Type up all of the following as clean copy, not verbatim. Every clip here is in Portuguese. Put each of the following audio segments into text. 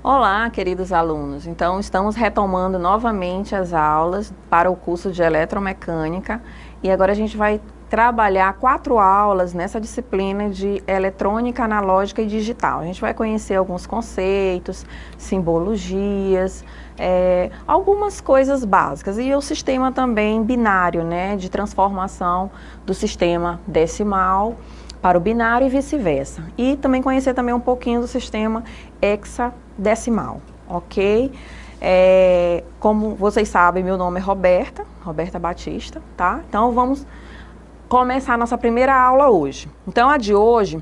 Olá, queridos alunos. Então, estamos retomando novamente as aulas para o curso de Eletromecânica e agora a gente vai trabalhar 4 aulas nessa disciplina de Eletrônica Analógica e Digital. A gente vai conhecer alguns conceitos, simbologias, algumas coisas básicas e o sistema também binário, né, de transformação do sistema decimal para o binário e vice-versa. E também conhecer também um pouquinho do sistema hexadecimal, ok? Como vocês sabem, meu nome é Roberta Batista, tá? Então vamos começar a nossa primeira aula hoje. Então a de hoje,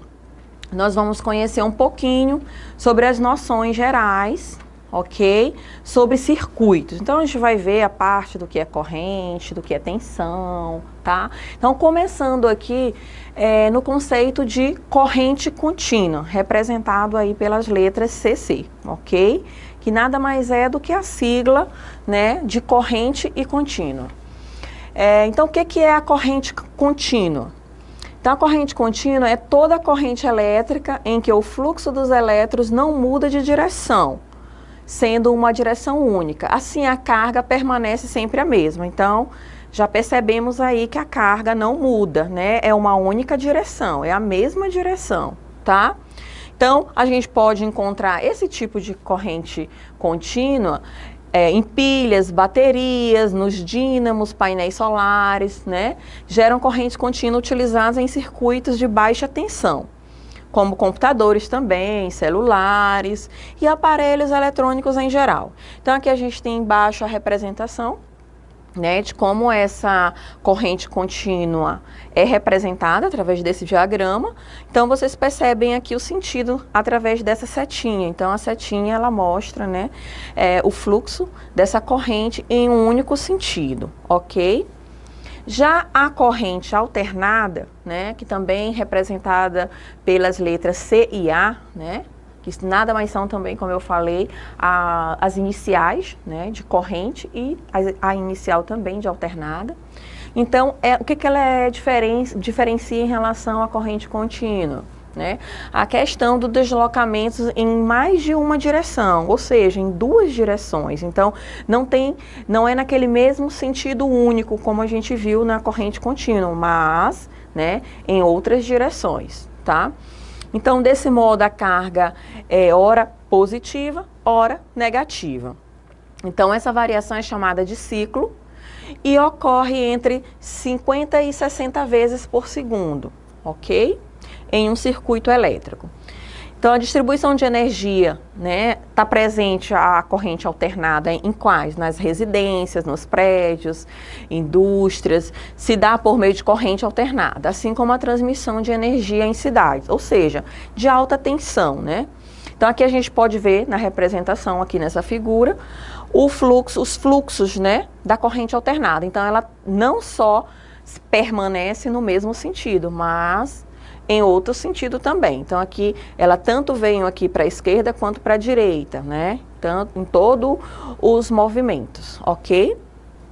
nós vamos conhecer um pouquinho sobre as noções gerais, ok? Sobre circuitos. Então a gente vai ver a parte do que é corrente, do que é tensão, tá? Então começando aqui no conceito de corrente contínua, representado aí pelas letras CC, ok? Que nada mais é do que a sigla, né, de corrente e contínua. Então o que é a corrente contínua? Então a corrente contínua é toda a corrente elétrica em que o fluxo dos elétrons não muda de direção, sendo uma direção única. Assim, a carga permanece sempre a mesma. Então, já percebemos aí que a carga não muda, né? É uma única direção, é a mesma direção, tá? Então, a gente pode encontrar esse tipo de corrente contínua em pilhas, baterias, nos dínamos, painéis solares, né? Geram corrente contínua utilizadas em circuitos de baixa tensão, como computadores também, celulares e aparelhos eletrônicos em geral. Então aqui a gente tem embaixo a representação, né, de como essa corrente contínua é representada através desse diagrama. Então vocês percebem aqui o sentido através dessa setinha. Então a setinha ela mostra, né, o fluxo dessa corrente em um único sentido, ok? Já a corrente alternada, né, que também é representada pelas letras C e A, né, que nada mais são também, como eu falei, as iniciais, né, de corrente e a inicial também de alternada. Então, o que ela diferencia em relação à corrente contínua? Né? A questão do deslocamento em mais de uma direção, ou seja, em 2 direções. Então, não é naquele mesmo sentido único como a gente viu na corrente contínua, mas, né, em outras direções, tá? Então, desse modo, a carga é ora positiva, ora negativa. Então, essa variação é chamada de ciclo e ocorre entre 50 e 60 vezes por segundo, ok? Em um circuito elétrico. Então, a distribuição de energia, né, está presente a corrente alternada em quais? Nas residências, nos prédios, indústrias, se dá por meio de corrente alternada, assim como a transmissão de energia em cidades, ou seja, de alta tensão, né? Então, aqui a gente pode ver na representação, aqui nessa figura, os fluxos, né, da corrente alternada. Então, ela não só permanece no mesmo sentido, mas em outro sentido também. Então aqui, ela tanto vem aqui para a esquerda quanto para a direita, né? Tanto em todos os movimentos, ok?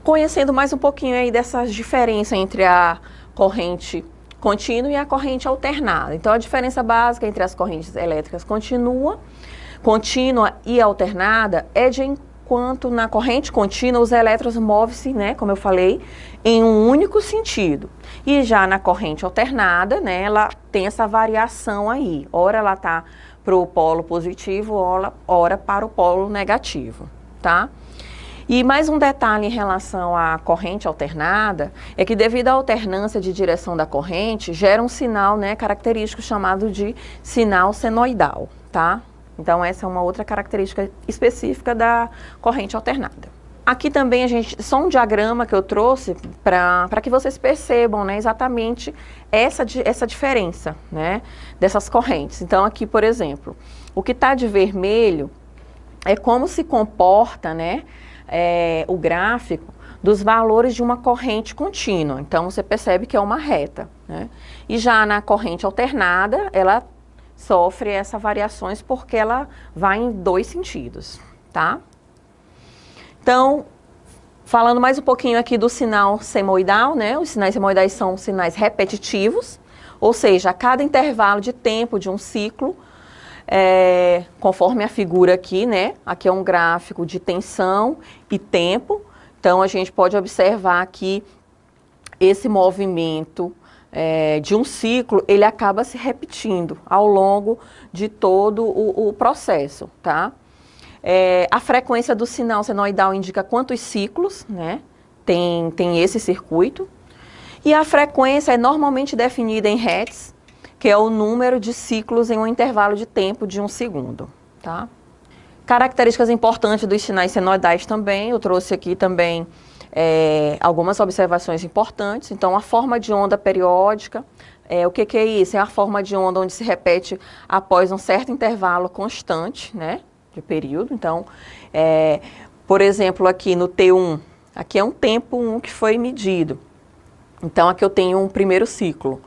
Conhecendo mais um pouquinho aí dessas diferenças entre a corrente contínua e a corrente alternada. Então a diferença básica entre as correntes elétricas contínua e alternada é de enquanto na corrente contínua os elétrons movem-se, né, como eu falei, em um único sentido. E já na corrente alternada, né, ela tem essa variação aí. Ora ela está para o polo positivo, ora para o polo negativo, tá? E mais um detalhe em relação à corrente alternada é que devido à alternância de direção da corrente, gera um sinal, né, característico chamado de sinal senoidal, tá? Então essa é uma outra característica específica da corrente alternada. Aqui também só um diagrama que eu trouxe para que vocês percebam, né, exatamente essa diferença, né, dessas correntes. Então aqui, por exemplo, o que está de vermelho é como se comporta, né, o gráfico dos valores de uma corrente contínua. Então você percebe que é uma reta, né? E já na corrente alternada, ela sofre essas variações porque ela vai em 2 sentidos, tá? Então, falando mais um pouquinho aqui do sinal senoidal, né? Os sinais senoidais são sinais repetitivos, ou seja, a cada intervalo de tempo de um ciclo, conforme a figura aqui, né? Aqui é um gráfico de tensão e tempo. Então, a gente pode observar que esse movimento de um ciclo, ele acaba se repetindo ao longo de todo o processo, tá? A frequência do sinal senoidal indica quantos ciclos, né, tem esse circuito. E a frequência é normalmente definida em Hertz, que é o número de ciclos em um intervalo de tempo de 1 segundo, tá? Características importantes dos sinais senoidais também, eu trouxe aqui também algumas observações importantes. Então, a forma de onda periódica, o que é isso? É a forma de onda onde se repete após um certo intervalo constante, né, de período. Então, por exemplo, aqui no T1, aqui é um tempo 1 que foi medido. Então, aqui eu tenho um primeiro ciclo.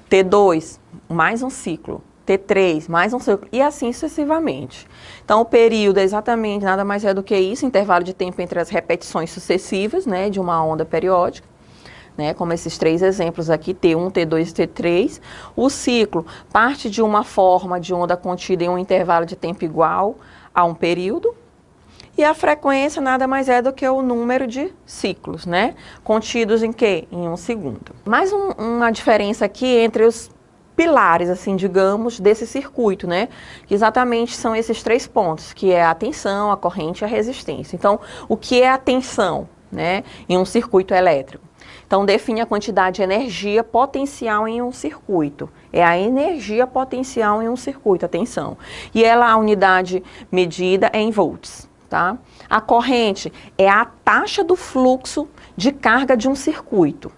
T2, mais um ciclo. T3, mais um ciclo, e assim sucessivamente. Então, o período é exatamente nada mais é do que isso, intervalo de tempo entre as repetições sucessivas, né, de uma onda periódica, né, como esses 3 exemplos aqui, T1, T2 e T3. O ciclo parte de uma forma de onda contida em um intervalo de tempo igual a um período, e a frequência nada mais é do que o número de ciclos, né, contidos em quê? Em 1 segundo. Mais uma diferença aqui entre os pilares, assim, digamos, desse circuito, né? Que exatamente são esses 3 pontos, que é a tensão, a corrente e a resistência. Então, o que é a tensão, né, em um circuito elétrico? Então, define a quantidade de energia potencial em um circuito. É a energia potencial em um circuito, a tensão. E ela, a unidade medida é em volts, tá? A corrente é a taxa do fluxo de carga de um circuito.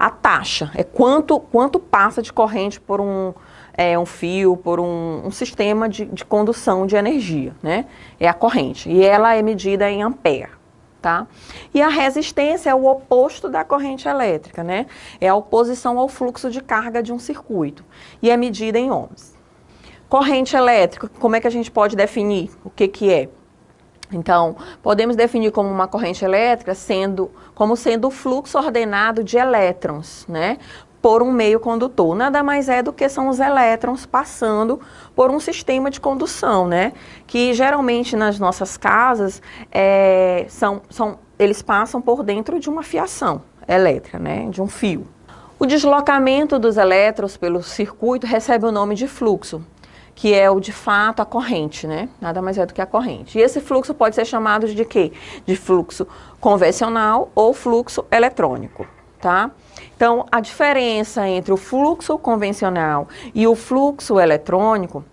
A taxa é quanto passa de corrente por um fio, por um sistema de condução de energia, né? É a corrente. E ela é medida em ampere, tá? E a resistência é o oposto da corrente elétrica, né? É a oposição ao fluxo de carga de um circuito. E é medida em ohms. Corrente elétrica, como é que a gente pode definir o que é? Então, podemos definir como uma corrente elétrica como sendo o fluxo ordenado de elétrons, né, por um meio condutor. Nada mais é do que são os elétrons passando por um sistema de condução, né, que geralmente nas nossas casas eles passam por dentro de uma fiação elétrica, né, de um fio. O deslocamento dos elétrons pelo circuito recebe o nome de fluxo, que é de fato a corrente, né? Nada mais é do que a corrente. E esse fluxo pode ser chamado de quê? De fluxo convencional ou fluxo eletrônico, tá? Então, a diferença entre o fluxo convencional e o fluxo eletrônico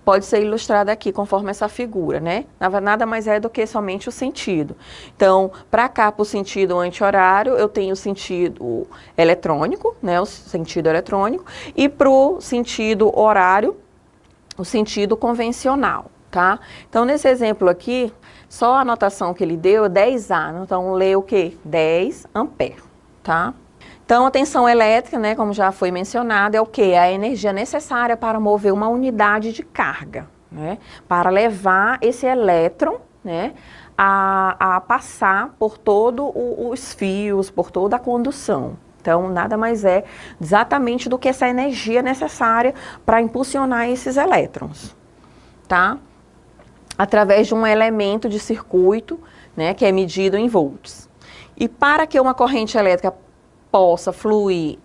pode ser ilustrada aqui, conforme essa figura, né? Nada mais é do que somente o sentido. Então, para cá, para o sentido anti-horário, eu tenho o sentido eletrônico, né? O sentido eletrônico, e para o sentido horário, o sentido convencional, tá? Então, nesse exemplo aqui, só a anotação que ele deu é 10A, então lê o quê? 10 ampere, tá? Então, a tensão elétrica, né, como já foi mencionado, é o quê? É a energia necessária para mover uma unidade de carga, né? Para levar esse elétron, né, a passar por todos os fios, por toda a condução. Então, nada mais é exatamente do que essa energia necessária para impulsionar esses elétrons, tá? Através de um elemento de circuito, né, que é medido em volts. E para que uma corrente elétrica possa fluir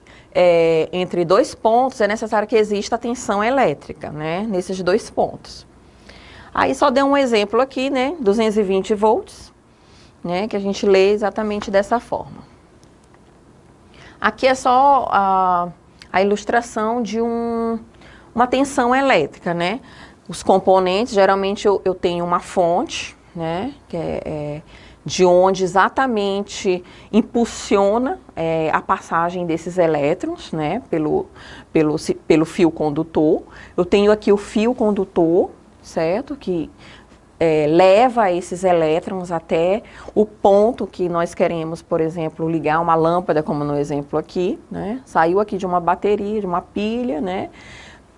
entre 2 pontos, é necessário que exista a tensão elétrica, né, nesses 2 pontos. Aí só dei um exemplo aqui, né, 220 volts, né, que a gente lê exatamente dessa forma. Aqui é só a ilustração de uma tensão elétrica, né? Os componentes, geralmente eu tenho uma fonte, né? Que de onde exatamente impulsiona a passagem desses elétrons, né? Pelo fio condutor. Eu tenho aqui o fio condutor, certo? Que leva esses elétrons até o ponto que nós queremos, por exemplo, ligar uma lâmpada, como no exemplo aqui, né? Saiu aqui de uma bateria, de uma pilha, né?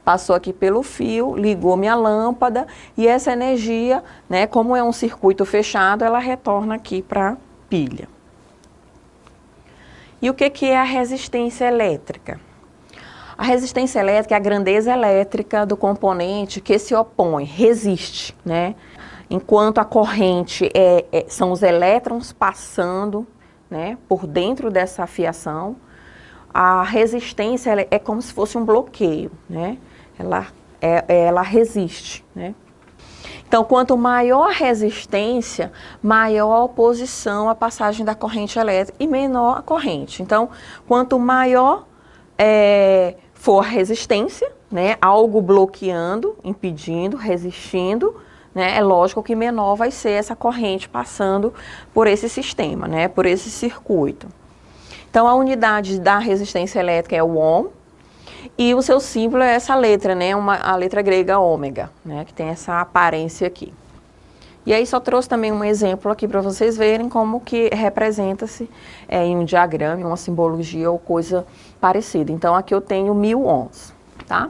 Passou aqui pelo fio, ligou minha lâmpada e essa energia, né, como é um circuito fechado, ela retorna aqui para a pilha. E o que é a resistência elétrica? A resistência elétrica é a grandeza elétrica do componente que se opõe, resiste, né? Enquanto a corrente são os elétrons passando, né, por dentro dessa fiação, a resistência é como se fosse um bloqueio, né? Ela resiste, né? Então, quanto maior a resistência, maior a oposição à passagem da corrente elétrica e menor a corrente. Então, quanto maior for a resistência, né, algo bloqueando, impedindo, resistindo, né, é lógico que menor vai ser essa corrente passando por esse sistema, né, por esse circuito. Então, a unidade da resistência elétrica é o ohm, e o seu símbolo é essa letra, né, a letra grega ômega, né, que tem essa aparência aqui. E aí só trouxe também um exemplo aqui para vocês verem como que representa-se em um diagrama, em uma simbologia ou coisa parecida. Então, aqui eu tenho 1000 ohms, tá?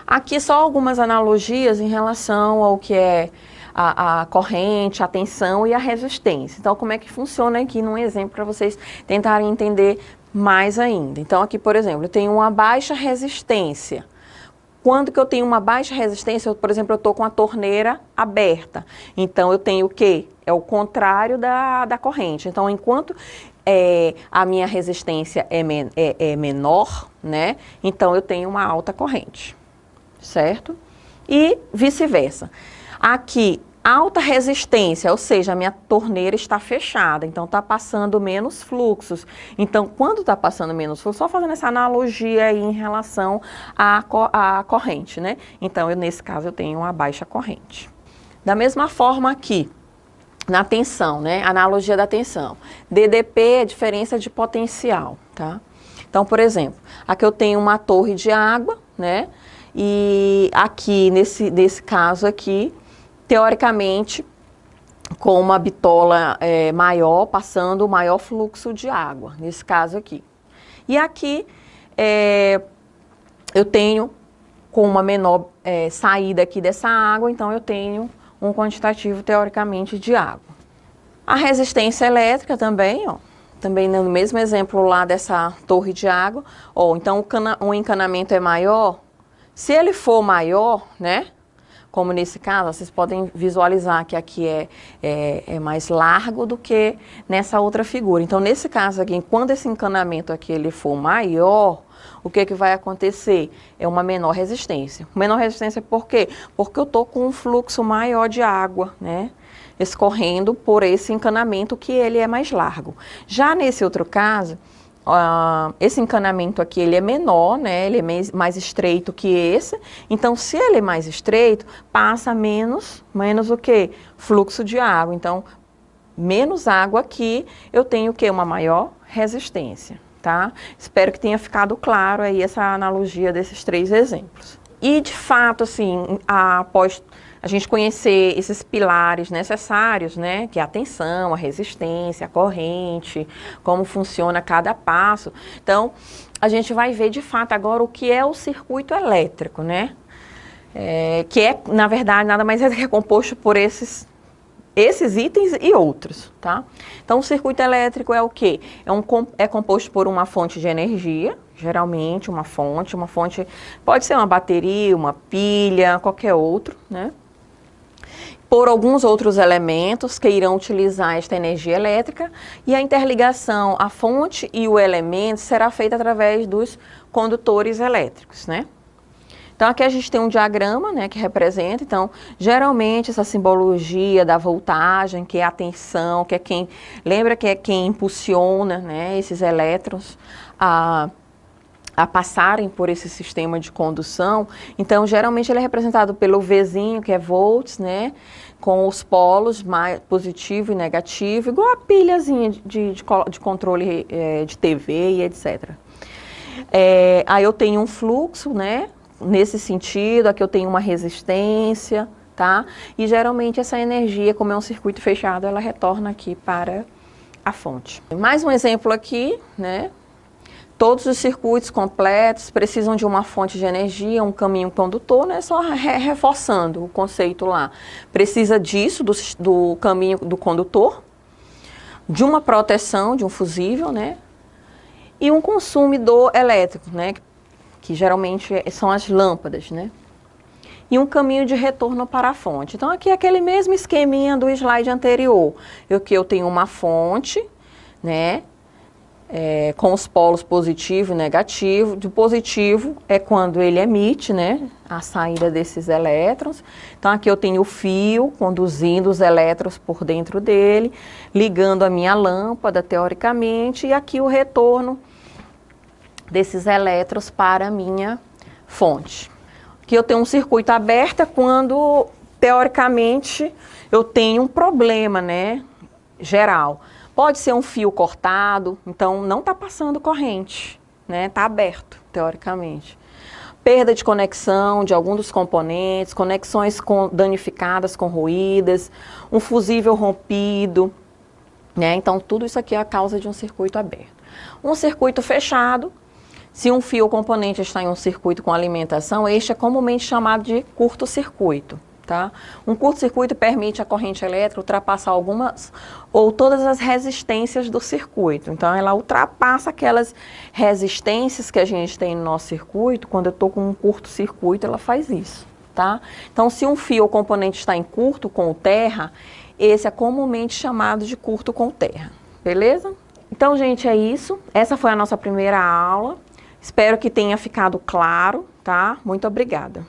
Aqui só algumas analogias em relação ao que é a corrente, a tensão e a resistência. Então, como é que funciona aqui num exemplo para vocês tentarem entender mais ainda. Então, aqui, por exemplo, eu tenho uma baixa resistência. Quando que eu tenho uma baixa resistência, por exemplo, eu estou com a torneira aberta. Então, eu tenho o quê? É o contrário da corrente. Então, enquanto a minha resistência é menor, né? Então, eu tenho uma alta corrente, certo? E vice-versa. Aqui, alta resistência, ou seja, a minha torneira está fechada, então está passando menos fluxos. Então, quando está passando menos fluxo, só fazendo essa analogia aí em relação à corrente, né? Então, nesse caso, eu tenho uma baixa corrente. Da mesma forma aqui, na tensão, né? Analogia da tensão. DDP é diferença de potencial, tá? Então, por exemplo, aqui eu tenho uma torre de água, né? E aqui, nesse caso aqui, teoricamente, com uma bitola maior, passando o maior fluxo de água, nesse caso aqui. E aqui, eu tenho com uma menor saída aqui dessa água, então eu tenho um quantitativo, teoricamente, de água. A resistência elétrica também, ó, também no mesmo exemplo lá dessa torre de água, ó, então o encanamento é maior. Se ele for maior, né? Como nesse caso, vocês podem visualizar que aqui é mais largo do que nessa outra figura. Então, nesse caso aqui, quando esse encanamento aqui ele for maior, o que vai acontecer? É uma menor resistência. Menor resistência por quê? Porque eu estou com um fluxo maior de água, né? Escorrendo por esse encanamento que ele é mais largo. Já nesse outro caso, esse encanamento aqui, ele é menor, né? Ele é mais estreito que esse. Então, se ele é mais estreito, passa menos o quê? Fluxo de água. Então, menos água aqui, eu tenho o quê? Uma maior resistência, tá? Espero que tenha ficado claro aí essa analogia desses 3 exemplos. E, de fato, assim, após a gente conhecer esses pilares necessários, né, que é a tensão, a resistência, a corrente, como funciona cada passo. Então, a gente vai ver de fato agora o que é o circuito elétrico, né, que é, na verdade, nada mais é do que composto por esses itens e outros, tá? Então, o circuito elétrico é o quê? É composto por uma fonte de energia, geralmente uma fonte pode ser uma bateria, uma pilha, qualquer outro, né? Por alguns outros elementos que irão utilizar esta energia elétrica, e a interligação, a fonte e o elemento será feita através dos condutores elétricos, né? Então, aqui a gente tem um diagrama, né, que representa, então, geralmente essa simbologia da voltagem, que é a tensão, que é quem, lembra que é quem impulsiona, né, esses elétrons a passarem por esse sistema de condução. Então, geralmente ele é representado pelo Vzinho, que é volts, né, com os polos mais positivo e negativo, igual a pilhazinha de controle de TV e etc. Aí eu tenho um fluxo, né, nesse sentido, aqui eu tenho uma resistência, tá? E geralmente essa energia, como é um circuito fechado, ela retorna aqui para a fonte. Mais um exemplo aqui, né? Todos os circuitos completos precisam de uma fonte de energia, um caminho condutor, né? Só reforçando o conceito lá. Precisa disso, do caminho do condutor, de uma proteção, de um fusível, né? E um consumidor elétrico, né? que geralmente são as lâmpadas, né? E um caminho de retorno para a fonte. Então aqui é aquele mesmo esqueminha do slide anterior. Eu tenho uma fonte, né? Com os polos positivo e negativo. De positivo é quando ele emite, né, a saída desses elétrons. Então aqui eu tenho o fio conduzindo os elétrons por dentro dele, ligando a minha lâmpada, teoricamente, e aqui o retorno desses elétrons para a minha fonte. Aqui eu tenho um circuito aberto quando, teoricamente, eu tenho um problema, né, geral. Pode ser um fio cortado, então não está passando corrente, né? Está aberto, teoricamente. Perda de conexão de algum dos componentes, conexões danificadas, corroídas, um fusível rompido, né? Então tudo isso aqui é a causa de um circuito aberto. Um circuito fechado, se um fio ou componente está em um circuito com alimentação, este é comumente chamado de curto-circuito. Tá? Um curto-circuito permite a corrente elétrica ultrapassar algumas ou todas as resistências do circuito. Então, ela ultrapassa aquelas resistências que a gente tem no nosso circuito. Quando eu estou com um curto-circuito, ela faz isso. Tá? Então, se um fio ou componente está em curto com terra, esse é comumente chamado de curto com terra. Beleza? Então, gente, é isso. Essa foi a nossa primeira aula. Espero que tenha ficado claro. Tá? Muito obrigada.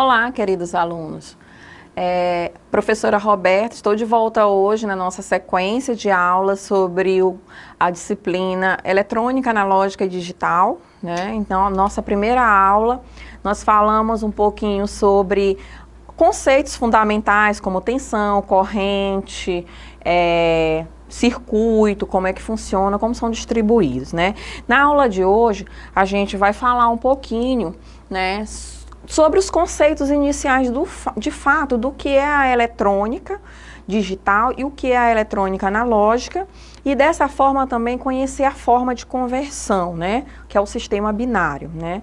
Olá, queridos alunos. Professora Roberta, estou de volta hoje na nossa sequência de aulas sobre a disciplina Eletrônica Analógica e Digital, né? Então, a nossa primeira aula, nós falamos um pouquinho sobre conceitos fundamentais como tensão, corrente, circuito, como é que funciona, como são distribuídos, né? Na aula de hoje, a gente vai falar um pouquinho, né, sobre os conceitos iniciais de fato do que é a eletrônica digital e o que é a eletrônica analógica, e dessa forma também conhecer a forma de conversão, né, que é o sistema binário, né,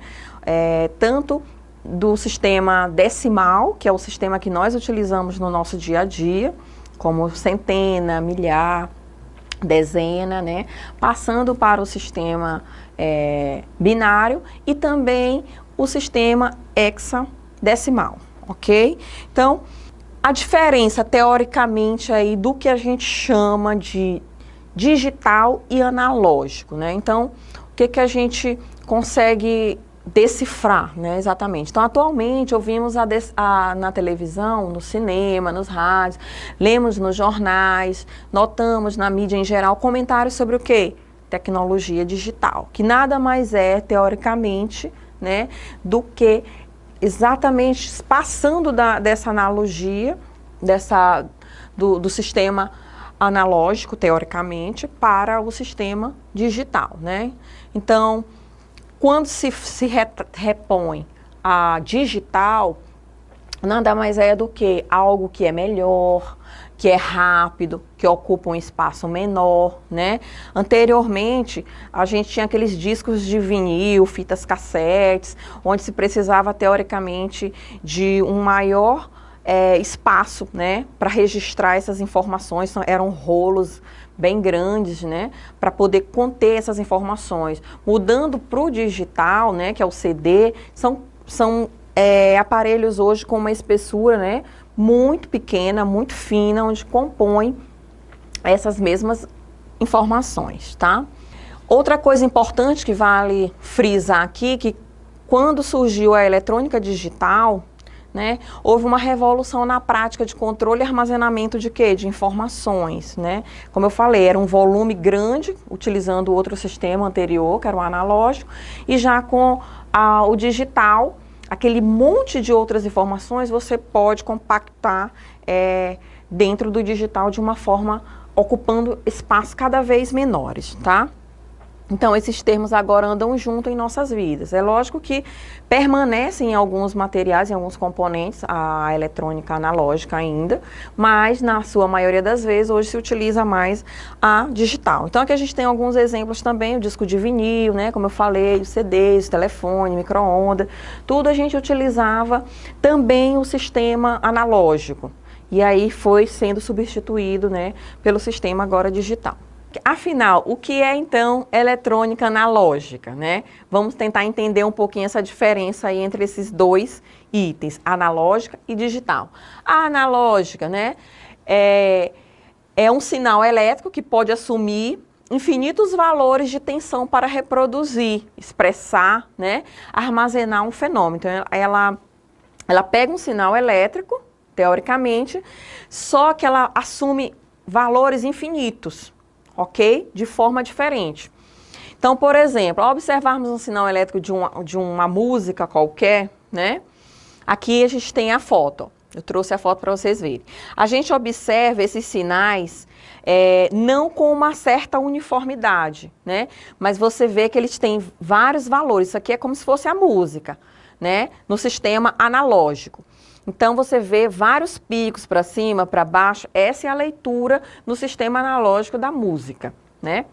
tanto do sistema decimal, que é o sistema que nós utilizamos no nosso dia a dia, como centena, milhar, dezena, né, passando para o sistema binário e também o sistema hexadecimal, ok? Então, a diferença teoricamente aí do que a gente chama de digital e analógico, né? Então, o que a gente consegue decifrar, né, exatamente? Então, atualmente, ouvimos na televisão, no cinema, nos rádios, lemos nos jornais, notamos na mídia em geral comentários sobre o quê? Tecnologia digital, que nada mais é, teoricamente, né, do que exatamente passando dessa analogia, do sistema analógico, teoricamente, para o sistema digital, né? Então, quando se repõe a digital, nada mais é do que algo que é melhor, que é rápido, que ocupa um espaço menor, né? Anteriormente, a gente tinha aqueles discos de vinil, fitas cassetes, onde se precisava, teoricamente, de um maior espaço, né, para registrar essas informações. Eram rolos bem grandes, né, para poder conter essas informações. Mudando para o digital, né, que é o CD, são aparelhos hoje com uma espessura, né, muito pequena, muito fina, onde compõem essas mesmas informações, tá? Outra coisa importante que vale frisar aqui, que quando surgiu a eletrônica digital, né, houve uma revolução na prática de controle e armazenamento de quê? De informações, né? Como eu falei, era um volume grande, utilizando outro sistema anterior, que era o analógico, e já com o digital, aquele monte de outras informações você pode compactar dentro do digital de uma forma ocupando espaços cada vez menores, tá? Então, esses termos agora andam junto em nossas vidas. É lógico que permanecem em alguns materiais, em alguns componentes, a eletrônica analógica ainda, mas na sua maioria das vezes, hoje se utiliza mais a digital. Então, aqui a gente tem alguns exemplos também, o disco de vinil, né, como eu falei, os CDs, o telefone, micro-ondas, tudo a gente utilizava também o sistema analógico. e aí foi sendo substituído, né, pelo sistema agora digital. Afinal, o que é então eletrônica analógica, né? Vamos tentar entender um pouquinho essa diferença aí entre esses dois itens, analógica e digital. A analógica, né, é um sinal elétrico que pode assumir infinitos valores de tensão para reproduzir, expressar, né, armazenar um fenômeno. Então, ela pega um sinal elétrico, teoricamente, só que ela assume valores infinitos, ok? De forma diferente. Então, por exemplo, ao observarmos um sinal elétrico de uma música qualquer, né? Aqui a gente tem a foto. Eu trouxe a foto para vocês verem. A gente observa esses sinais não com uma certa uniformidade, né? Mas você vê que eles têm vários valores. Isso aqui é como se fosse a música, né? No sistema analógico. Então, você vê vários picos para cima, para baixo. Essa é a leitura no sistema analógico da música, né?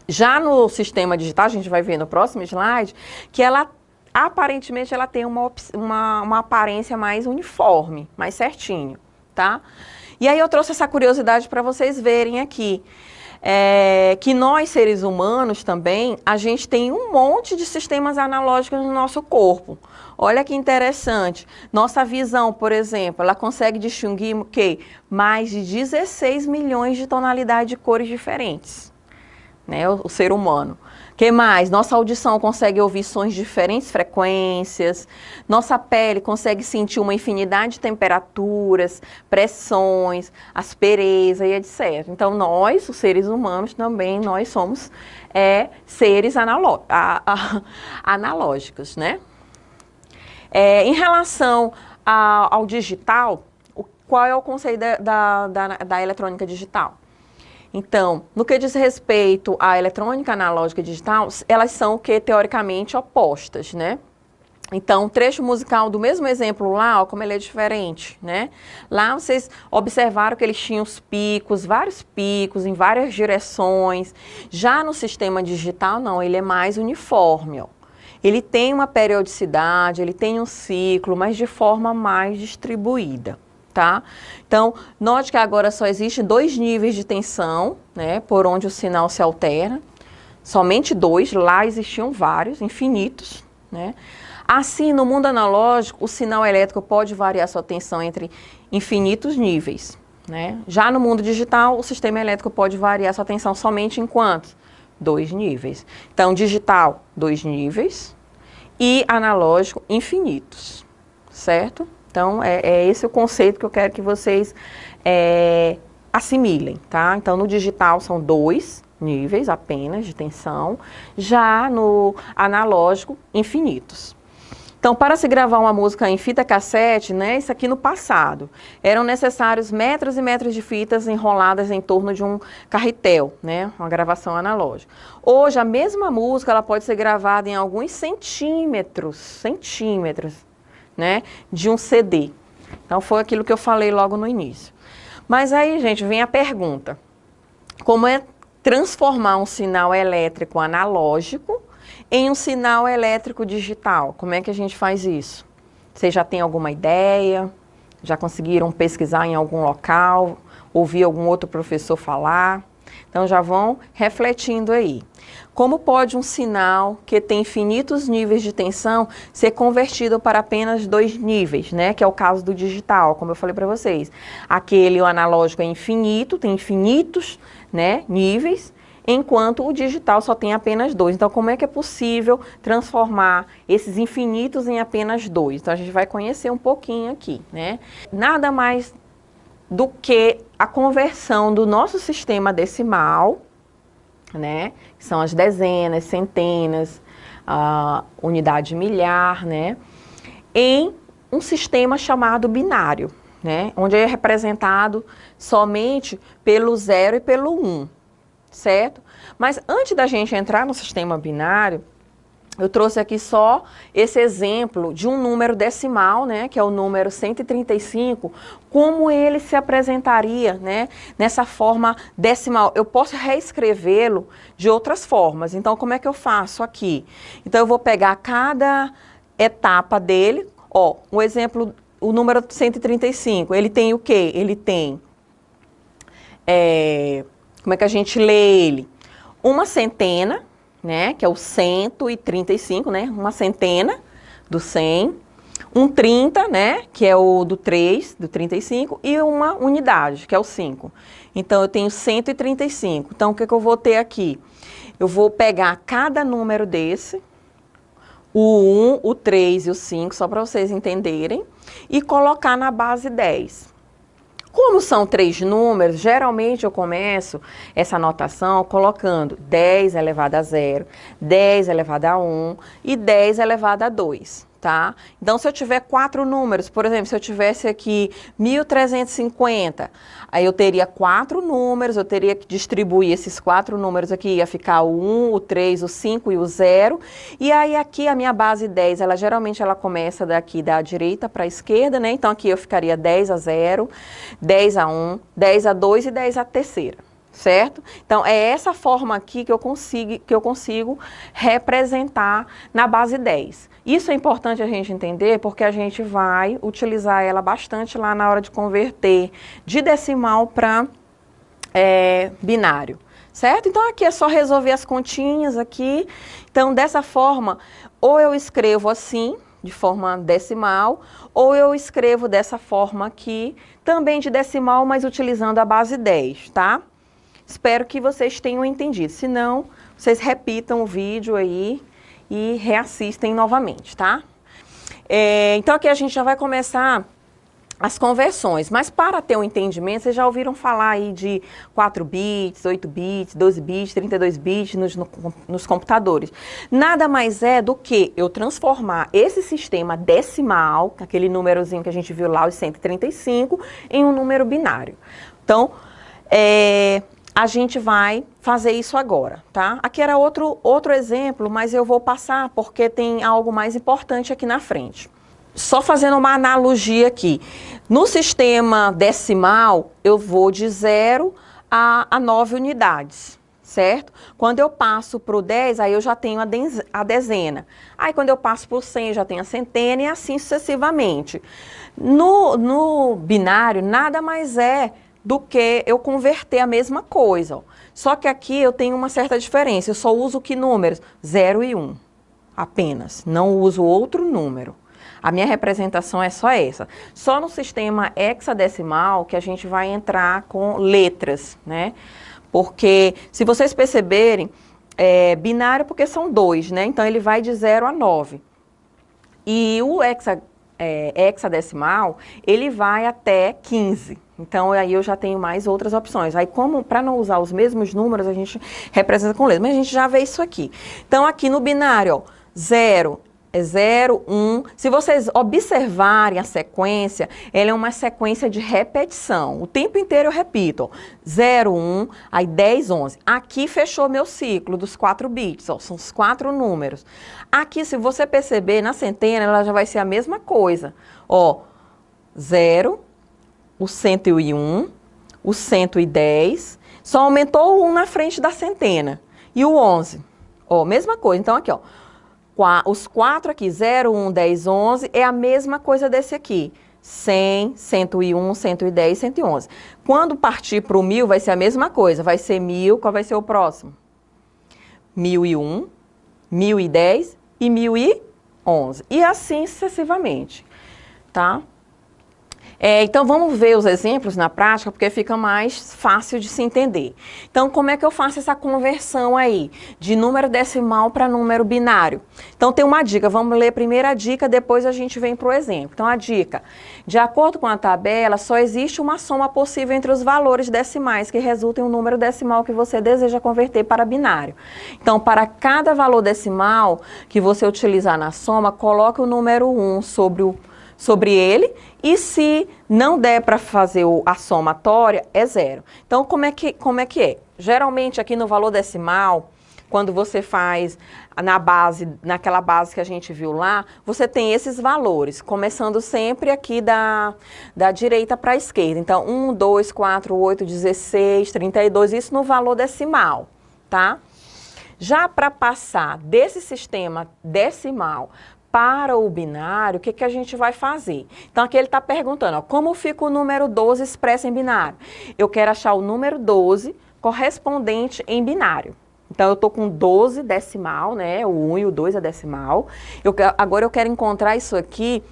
Já no sistema digital, a gente vai ver no próximo slide, que ela aparentemente ela tem uma aparência mais uniforme, mais certinho, tá? E aí eu trouxe essa curiosidade para vocês verem aqui, que nós seres humanos também, a gente tem um monte de sistemas analógicos no nosso corpo. Olha que interessante, nossa visão, por exemplo, ela consegue distinguir o quê? Mais de 16 milhões de tonalidades de cores diferentes, né? O ser humano. Que mais? Nossa audição consegue ouvir sons de diferentes frequências, nossa pele consegue sentir uma infinidade de temperaturas, pressões, aspereza e etc. Então, nós, os seres humanos, também nós somos seres analógicos, né? Em relação ao digital, qual é o conceito da eletrônica digital? Então, no que diz respeito à eletrônica analógica e digital, elas são o que, teoricamente, opostas, né? Então, o trecho musical do mesmo exemplo lá, ó, como ele é diferente, né? Lá vocês observaram que eles tinham os picos, vários picos, em várias direções. Já no sistema digital, não, ele é mais uniforme, ó. Ele tem uma periodicidade, ele tem um ciclo, mas de forma mais distribuída. Tá? Então, note que agora só existem 2 níveis de tensão, né, por onde o sinal se altera, somente 2, lá existiam vários, infinitos, né? Assim, no mundo analógico, o sinal elétrico pode variar sua tensão entre infinitos níveis, né? Já no mundo digital, o sistema elétrico pode variar sua tensão somente em quantos? 2 níveis. Então, digital, 2 níveis, e analógico, infinitos, certo? Então, é esse o conceito que eu quero que vocês assimilem, tá? Então, no digital são 2 níveis apenas de tensão, já no analógico, infinitos. Então, para se gravar uma música em fita cassete, né, isso aqui no passado, eram necessários metros e metros de fitas enroladas em torno de um carretel, né, uma gravação analógica. Hoje, a mesma música, ela pode ser gravada em alguns centímetros, né, de um CD. Então, foi aquilo que eu falei logo no início. Mas aí, gente, vem a pergunta. Como é transformar um sinal elétrico analógico em um sinal elétrico digital? Como é que a gente faz isso? Vocês já têm alguma ideia? Já conseguiram pesquisar em algum local? Ouvir algum outro professor falar? Então, já vão refletindo aí. Como pode um sinal que tem infinitos níveis de tensão ser convertido para apenas 2 níveis, né? Que é o caso do digital, como eu falei para vocês. Aquele, o analógico é infinito, tem infinitos, né, níveis, enquanto o digital só tem apenas 2. Então, como é que é possível transformar esses infinitos em apenas 2? Então, a gente vai conhecer um pouquinho aqui, né? Nada mais do que a conversão do nosso sistema decimal, né, que são as dezenas, centenas, unidade milhar, né, em um sistema chamado binário, né, onde é representado somente pelo 0 e pelo 1, certo? Mas antes da gente entrar no sistema binário, eu trouxe aqui só esse exemplo de um número decimal, né, que é o número 135, como ele se apresentaria, né, nessa forma decimal. Eu posso reescrevê-lo de outras formas. Então, como é que eu faço aqui? Então, eu vou pegar cada etapa dele. Ó, um exemplo o número 135, ele tem o quê? Ele tem, como é que a gente lê ele? Uma centena, né, que é o 135, né, uma centena do 100, um 30, né, que é o do 3, do 35, e uma unidade, que é o 5. Então, eu tenho 135. Então, o que eu vou ter aqui? Eu vou pegar cada número desse, o 1, o 3 e o 5, só para vocês entenderem, e colocar na base 10. Como são 3 números, geralmente eu começo essa anotação colocando 10 elevado a 0, 10 elevado a 1 e 10 elevado a 2, tá? Então, se eu tiver 4 números, por exemplo, se eu tivesse aqui 1.350, aí eu teria 4 números, eu teria que distribuir esses 4 números aqui, ia ficar o 1, o 3, o 5 e o 0. E aí aqui a minha base 10, ela geralmente ela começa daqui da direita para a esquerda, né? Então aqui eu ficaria 10 a 0, 10 a 1, 10 a 2 e 10 a terceira, certo? Então, é essa forma aqui que eu consigo representar na base 10. Isso é importante a gente entender porque a gente vai utilizar ela bastante lá na hora de converter de decimal para binário, certo? Então, aqui é só resolver as continhas aqui. Então, dessa forma, ou eu escrevo assim, de forma decimal, ou eu escrevo dessa forma aqui, também de decimal, mas utilizando a base 10, tá? Espero que vocês tenham entendido. Se não, vocês repitam o vídeo aí e reassistem novamente, tá? Então, aqui a gente já vai começar as conversões, mas para ter um entendimento, vocês já ouviram falar aí de 4 bits, 8 bits, 12 bits, 32 bits nos computadores. Nada mais é do que eu transformar esse sistema decimal, aquele númerozinho que a gente viu lá, os 135, em um número binário. Então, a gente vai fazer isso agora, tá? Aqui era outro exemplo, mas eu vou passar porque tem algo mais importante aqui na frente. Só fazendo uma analogia aqui. No sistema decimal, eu vou de 0 a 9 unidades, certo? Quando eu passo para o 10, aí eu já tenho a dezena. Aí quando eu passo para o 100, eu já tenho a centena e assim sucessivamente. No binário, nada mais é do que eu converter a mesma coisa. Ó. Só que aqui eu tenho uma certa diferença. Eu só uso que números? 0 e 1, apenas. Não uso outro número. A minha representação é só essa. Só no sistema hexadecimal que a gente vai entrar com letras, né? Porque, se vocês perceberem, binário porque são 2, né? Então, ele vai de 0 a 9. E o hexadecimal, ele vai até 15. Então, aí eu já tenho mais outras opções. Aí, para não usar os mesmos números, a gente representa com letras. Mas a gente já vê isso aqui. Então, aqui no binário, ó, 0 é 0, 1. Se vocês observarem a sequência, ela é uma sequência de repetição. O tempo inteiro eu repito, ó, 0, 1, aí 10, 11. Aqui fechou meu ciclo dos 4 bits, ó, são os 4 números. Aqui, se você perceber, na centena, ela já vai ser a mesma coisa. Ó, 0, o 101, o 110, só aumentou o 1 na frente da centena. E o 11, ó, mesma coisa. Então, aqui, ó. Os 4 aqui, 0, 1, 10, 11, é a mesma coisa desse aqui. 100, 101, 110, 111. Quando partir para o 1000, vai ser a mesma coisa. Vai ser 1000, qual vai ser o próximo? 1001, 1010 e 1011. E assim sucessivamente, tá? Então, vamos ver os exemplos na prática, porque fica mais fácil de se entender. Então, como é que eu faço essa conversão aí, de número decimal para número binário? Então, tem uma dica, vamos ler primeiro a dica, depois a gente vem para o exemplo. Então, a dica, de acordo com a tabela, só existe uma soma possível entre os valores decimais que resultam em um número decimal que você deseja converter para binário. Então, para cada valor decimal que você utilizar na soma, coloque o número 1 sobre ele, e se não der para fazer a somatória, é 0. Então, como é que é? Geralmente, aqui no valor decimal, quando você faz naquela base que a gente viu lá, você tem esses valores, começando sempre aqui da direita para a esquerda. Então, 1, 2, 4, 8, 16, 32, isso no valor decimal, tá? Já para passar desse sistema decimal para o binário, o que a gente vai fazer? Então, aqui ele está perguntando, ó, como fica o número 12 expresso em binário? Eu quero achar o número 12 correspondente em binário. Então, eu estou com 12 decimal, né? O 1 e o 2 é decimal. Agora, eu quero encontrar isso aqui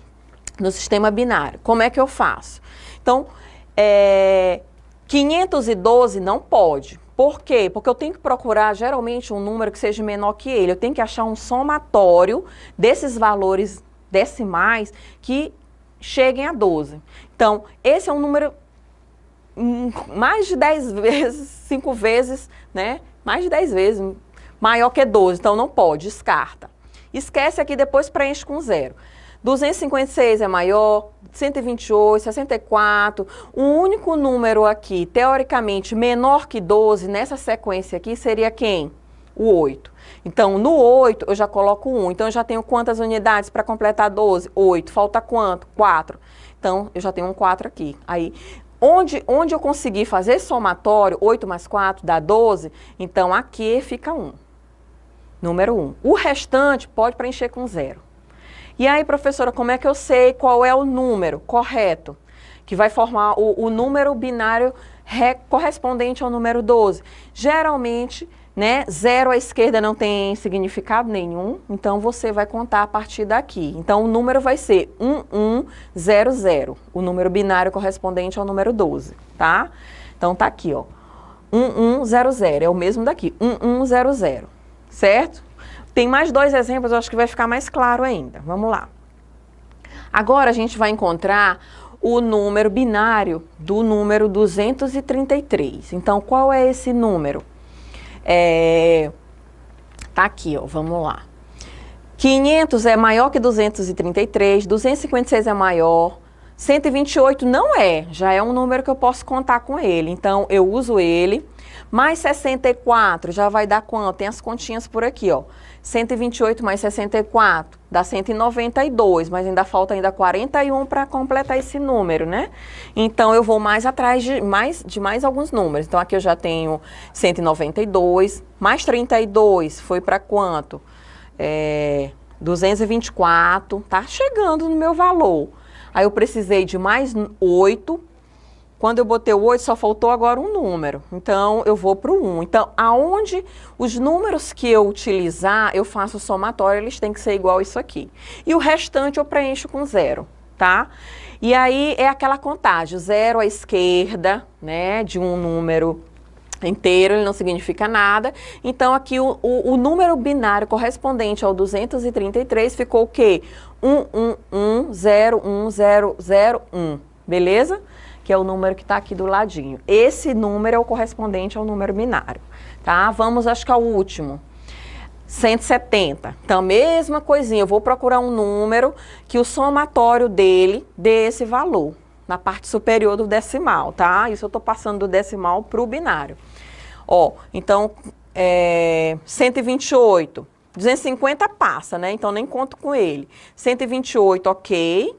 no sistema binário. Como é que eu faço? Então, 512 não pode. Por quê? Porque eu tenho que procurar, geralmente, um número que seja menor que ele. Eu tenho que achar um somatório desses valores decimais que cheguem a 12. Então, esse é um número mais de 10 vezes, 5 vezes, né? Mais de 10 vezes maior que 12. Então, não pode, descarta. Esquece aqui, depois preenche com 0. 256 é maior, 128, 64, o único número aqui, teoricamente, menor que 12, nessa sequência aqui, seria quem? O 8. Então, no 8, eu já coloco 1. Então, eu já tenho quantas unidades para completar 12? 8. Falta quanto? 4. Então, eu já tenho um 4 aqui. Aí, onde eu conseguir fazer somatório, 8 mais 4 dá 12, então aqui fica 1. Número 1. O restante pode preencher com 0. E aí, professora, como é que eu sei qual é o número correto que vai formar o número binário correspondente ao número 12? Geralmente, né, 0 à esquerda não tem significado nenhum, então você vai contar a partir daqui. Então, o número vai ser 1100, o número binário correspondente ao número 12, tá? Então, tá aqui, ó, 1100, é o mesmo daqui, 1100, certo? Tem mais 2 exemplos, eu acho que vai ficar mais claro ainda. Vamos lá. Agora a gente vai encontrar o número binário do número 233. Então, qual é esse número? Tá aqui, ó, vamos lá. 500 é maior que 233, 256 é maior, 128 não é, já é um número que eu posso contar com ele. Então, eu uso ele. Mais 64 já vai dar quanto? Tem as continhas por aqui, ó. 128 mais 64 dá 192, mas ainda falta 41 para completar esse número, né? Então, eu vou mais atrás de mais alguns números. Então, aqui eu já tenho 192, mais 32 foi para quanto? 224, tá chegando no meu valor. Aí, eu precisei de mais 8. Quando eu botei o 8, só faltou agora um número. Então, eu vou para o 1. Então, aonde os números que eu utilizar, eu faço o somatório, eles têm que ser igual a isso aqui. E o restante eu preencho com 0, tá? E aí, é aquela contagem, 0 à esquerda, né, de um número inteiro, ele não significa nada. Então, aqui, o número binário correspondente ao 233 ficou o quê? 1110101, beleza? Que é o número que está aqui do ladinho. Esse número é o correspondente ao número binário, tá? Vamos, acho que ao último. 170. Então, mesma coisinha, eu vou procurar um número que o somatório dele dê esse valor, na parte superior do decimal, tá? Isso eu estou passando do decimal para o binário. Ó, então, 128. 250 passa, né? Então, nem conto com ele. 128, ok.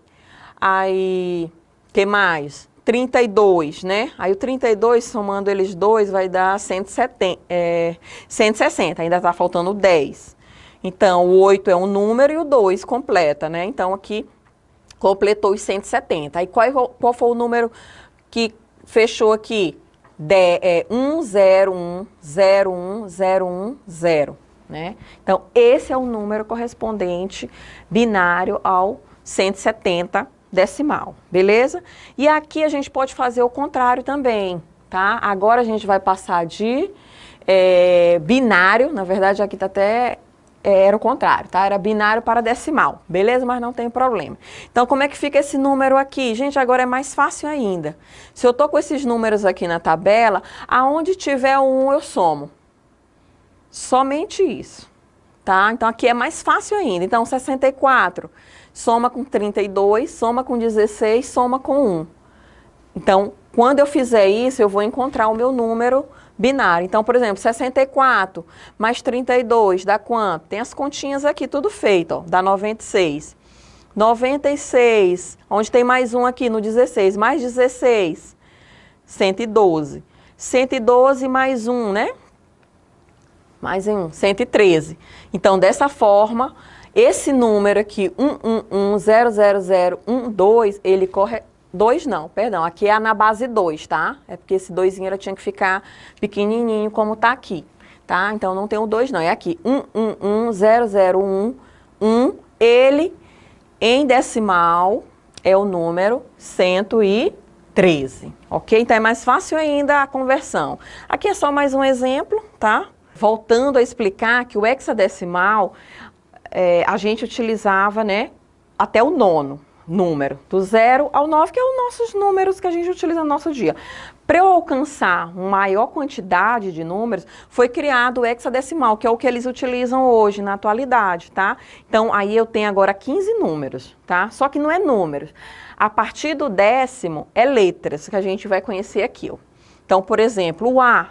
Aí, que mais? 32, né? Aí o 32, somando eles dois, vai dar 160, ainda está faltando 10. Então, o 8 é um número e o 2 completa, né? Então, aqui, completou os 170. Aí, qual foi o número que fechou aqui? 1010101010, né? Então, esse é o número correspondente binário ao 170 decimal, beleza? E aqui a gente pode fazer o contrário também, tá? Agora a gente vai passar de binário, na verdade aqui tá até, era o contrário, tá? Era binário para decimal, beleza? Mas não tem problema. Então, como é que fica esse número aqui? Gente, agora é mais fácil ainda. Se eu tô com esses números aqui na tabela, aonde tiver um eu somo. Somente isso, tá? Então, aqui é mais fácil ainda. Então, 64... soma com 32, soma com 16, soma com 1. Então, quando eu fizer isso, eu vou encontrar o meu número binário. Então, por exemplo, 64 mais 32 dá quanto? Tem as continhas aqui, tudo feito, ó, dá 96. 96, onde tem mais um aqui no 16, mais 16, 112. 112 mais 1, né? Mais um, 113. Então, dessa forma, Esse número aqui, 111000012, ele corre... 2 não, perdão, aqui é na base 2, tá? É porque esse 2 ela tinha que ficar pequenininho como tá aqui, tá? Então não tem o 2 não, é aqui, 1, ele em decimal é o número 113, ok? Então é mais fácil ainda a conversão. Aqui é só mais um exemplo, tá? Voltando a explicar que o hexadecimal, a gente utilizava, né, até o 9º número, do 0 ao 9, que é os nossos números que a gente utiliza no nosso dia. Para eu alcançar uma maior quantidade de números, foi criado o hexadecimal, que é o que eles utilizam hoje, na atualidade, tá? Então, aí eu tenho agora 15 números, tá? Só que não é números. A partir do 10º, é letras, que a gente vai conhecer aqui, ó. Então, por exemplo, o A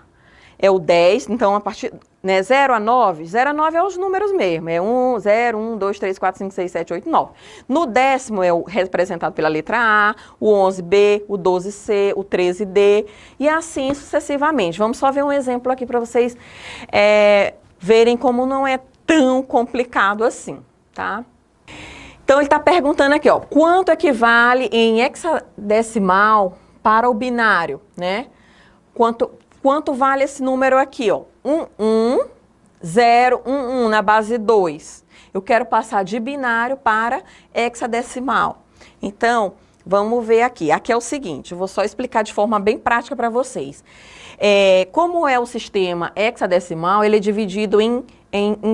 é o 10, então a partir, né, 0 a 9, 0 a 9 é os números mesmo, é 1, 0, 1, 2, 3, 4, 5, 6, 7, 8, 9. No 10º é o representado pela letra A, o 11B, o 12C, o 13D, e assim sucessivamente. Vamos só ver um exemplo aqui para vocês verem como não é tão complicado assim, tá? Então ele está perguntando aqui, ó, quanto equivale em hexadecimal para o binário, né? Quanto vale esse número aqui, ó? 11011 na base 2. Eu quero passar de binário para hexadecimal. Então, vamos ver aqui. Aqui é o seguinte, eu vou só explicar de forma bem prática para vocês. Como é o sistema hexadecimal, ele é dividido em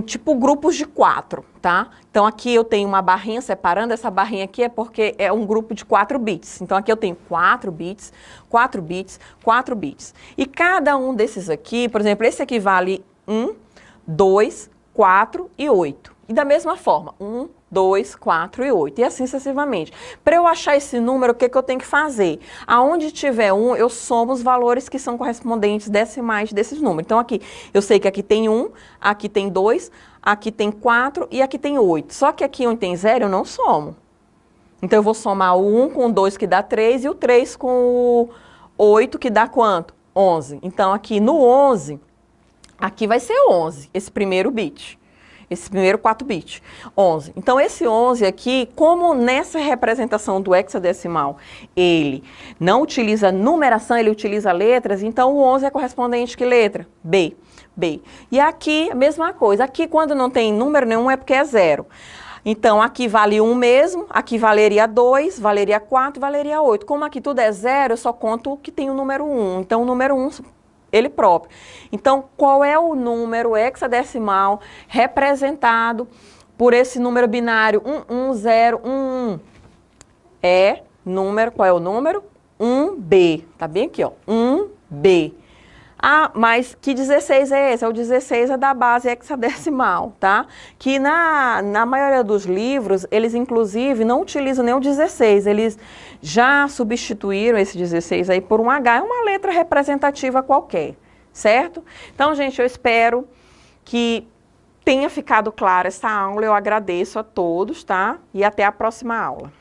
tipo grupos de 4, tá? Então aqui eu tenho uma barrinha separando, essa barrinha aqui é porque é um grupo de 4 bits. Então aqui eu tenho 4 bits, 4 bits, 4 bits. E cada um desses aqui, por exemplo, esse aqui vale 1, 2, 4 e 8. E da mesma forma, 1, 2, 4 e 8. E assim sucessivamente. Para eu achar esse número, o que eu tenho que fazer? Aonde tiver 1, eu somo os valores que são correspondentes decimais desses números. Então aqui, eu sei que aqui tem 1, aqui tem 2, aqui tem 4 e aqui tem 8. Só que aqui onde tem 0, eu não somo. Então eu vou somar o 1 com o 2, que dá 3, e o 3 com o 8, que dá quanto? 11. Então aqui no 11, aqui vai ser 11, esse primeiro bit. Esse primeiro 4 bits, 11. Então, esse 11 aqui, como nessa representação do hexadecimal, ele não utiliza numeração, ele utiliza letras, então o 11 é correspondente que letra? B. B. E aqui, a mesma coisa. Aqui, quando não tem número nenhum, é porque é 0. Então, aqui vale 1 mesmo, aqui valeria 2, valeria 4, valeria 8. Como aqui tudo é 0, eu só conto o que tem o número 1. Então, o número 1... ele próprio. Então, qual é o número hexadecimal representado por esse número binário 11011? Qual é o número? 1B. Tá bem aqui, ó. 1B. Ah, mas que 16 é esse? O 16 é da base hexadecimal, tá? Que na maioria dos livros, eles inclusive não utilizam nem o 16, eles já substituíram esse 16 aí por um H, é uma letra representativa qualquer, certo? Então, gente, eu espero que tenha ficado clara essa aula, eu agradeço a todos, tá? E até a próxima aula.